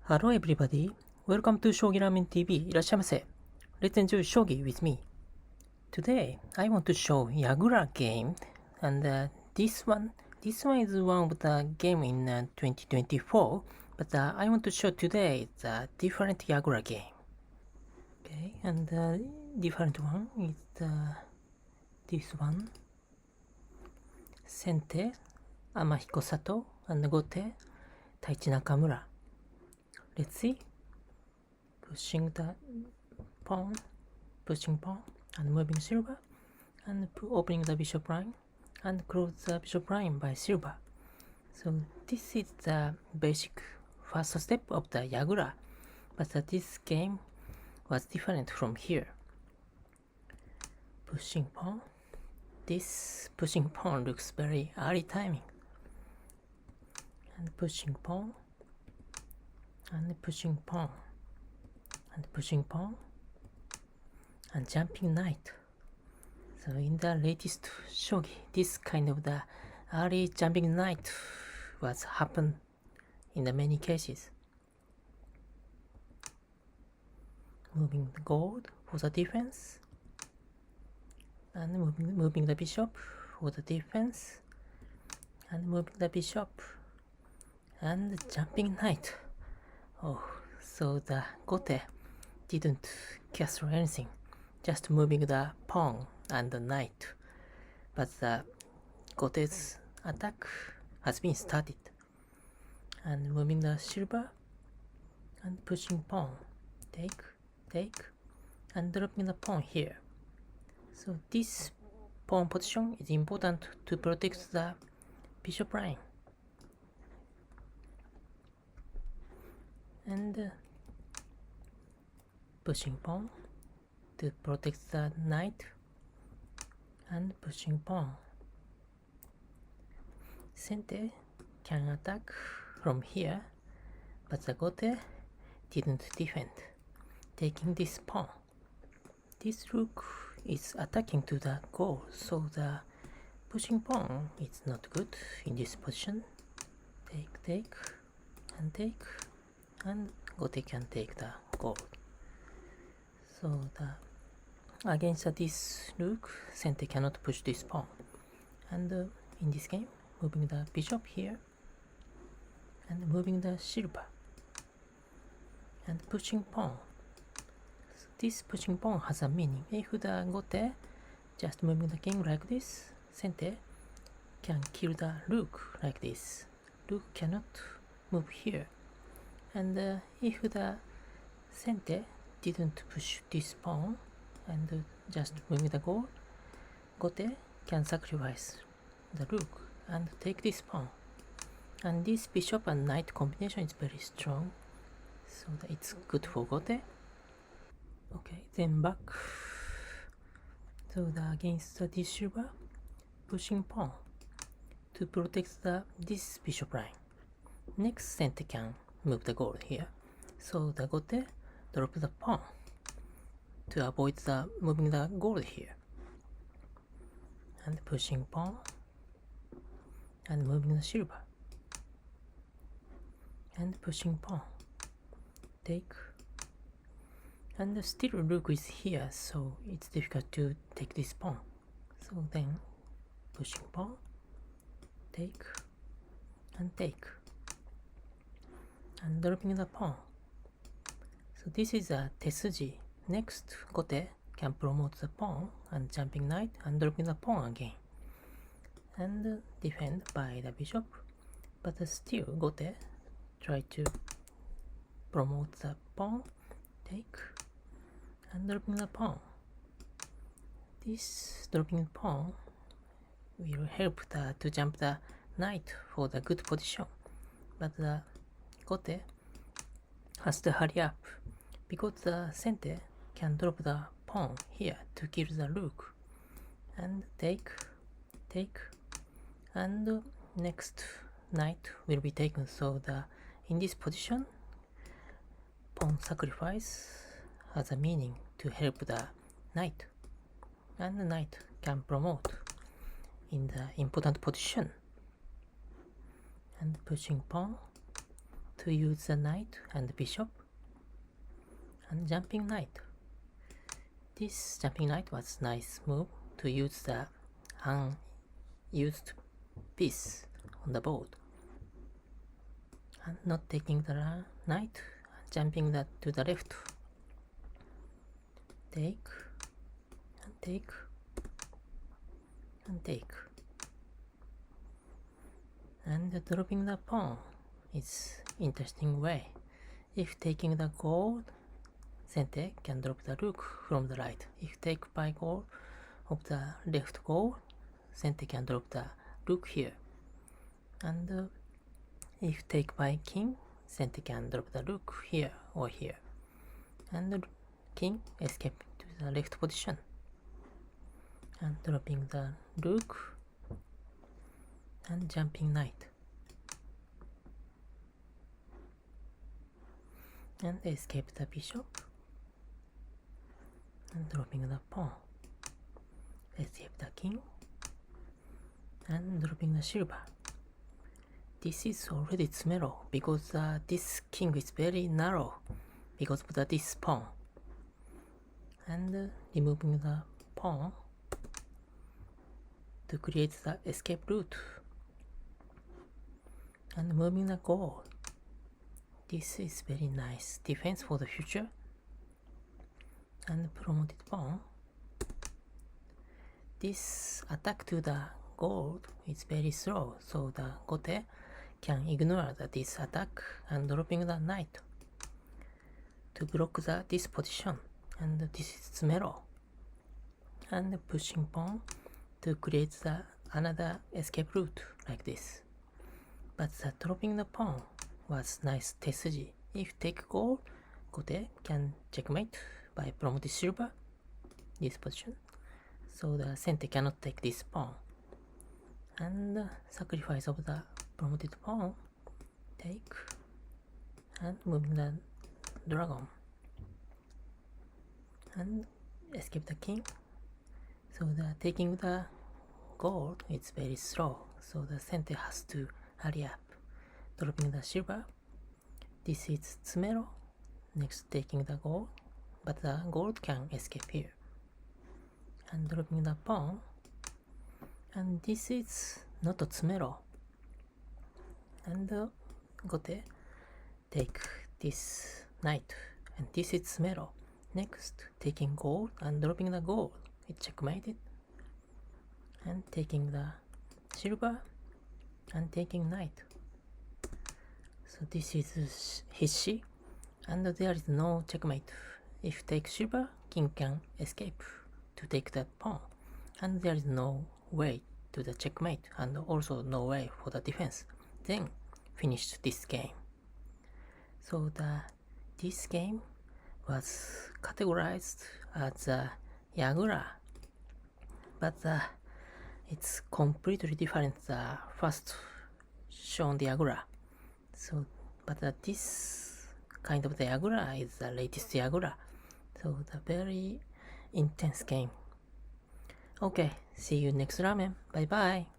Hello everybody, welcome to Shogi Ramen TV. いらっしゃいませ. Let's enjoy Shogi with me. Today, I want to show Yagura game, and this one is one of the game in 2024, but I want to show today the different Yagura game. Okay, and different one is this one. Sente, Amahiko Sato, and Gote, Taichi Nakamura. Let's see. Pushing pawn, and moving silver, and opening the bishop line, and close the bishop line by silver. So this is the basic first step of the Yagura, but this game was different from here. Pushing pawn. This pushing pawn looks very early timing. And pushing pawn, and pushing pawn, and pushing pawn, and jumping knight. So in the latest shogi, this kind of the early jumping knight was happen in the many cases. Moving the gold for the defense, and moving the bishop for the defense, and moving the bishop, and jumping knight. Oh, so the Gote didn't castle anything, just moving the pawn and the knight. But the Gote's attack has been started. And moving the silver, and pushing pawn, take, and dropping the pawn here. So this pawn position is important to protect the bishop line. And pushing pawn to protect the knight, and pushing pawn. Sente can attack from here, but the Gote didn't defend, taking this pawn. This rook is attacking to the goal, so the pushing pawn is not good in this position. Take, and Gote can take the gold. So against this rook, Sente cannot push this pawn. And in this game, moving the bishop here, and moving the silver, and pushing pawn. So this pushing pawn has a meaning. If the Gote just moving the king like this, Sente can kill the rook like this. Rook cannot move here. And if the Sente didn't push this pawn and just moving the gold, Gote can sacrifice the rook and take this pawn. And this bishop and knight combination is very strong, so that it's good for Gote. Okay, then back. So against this silver, pushing pawn to protect this bishop line. Next, Sente can move the gold here, so the Gote drop the pawn to avoid moving the gold here, and pushing pawn, and moving the silver, and pushing pawn, take, and still rook is here, so it's difficult to take this pawn. So then pushing pawn, take, and dropping the pawn. So this is a tesuji. Next, Gote can promote the pawn and jumping knight and dropping the pawn again, and defend by the bishop. But still, Gote try to promote the pawn, take, and dropping the pawn. This dropping pawn will help to jump the knight for the good position, but the Gote has to hurry up, because the Sente can drop the pawn here to kill the rook, and take, and next knight will be taken. So in this position, pawn sacrifice has a meaning to help the knight, and the knight can promote in the important position. And pushing pawn to use the knight and bishop and jumping knight. This jumping knight was nice move to use the unused piece on the board and not taking the knight, jumping that to the left. Take and take and take, and dropping the pawn is interesting way. If taking the gold, Sente can drop the rook from the right. If take by gold of the left gold, Sente can drop the rook here. And if take by king, Sente can drop the rook here or here. And the king escape to the left position. And dropping the rook and jumping knight. And escape the bishop. And dropping the pawn, escape the king, and dropping the silver. This is already tsumero because this king is very narrow because of this pawn. And removing the pawn to create the escape route. And moving the gold. This is very nice defense for the future. And promoted pawn. This attack to the gold is very slow, so the gote can ignore this attack and dropping the knight to block this position. And this is tsumero. And pushing pawn to create another escape route like this. But the dropping the pawn was nice tesuji. If take gold, gote can checkmate by promoted silver, this position. So the Sente cannot take this pawn. And sacrifice of the promoted pawn, take, and moving the dragon. And escape the king. So the taking the gold is very slow. So the Sente has to hurry up. Dropping the silver. This is tsumero. Next taking the gold. But the gold can escape here. And dropping the pawn. And this is not tsumero. And gote take this knight. And this is tsumero. Next taking gold and dropping the gold. It checkmated. And taking the silver and taking knight. So this is hishi. And there is no checkmate. If take silver, king can escape to take that pawn. And there is no way to the checkmate and also no way for the defense. Then finished this game. So this game was categorized as a Yagura. But it's completely different the first shown the Yagura. So, but this kind of the Yagura is the latest Yagura. So the very intense game. Okay, see you next ramen. Bye bye.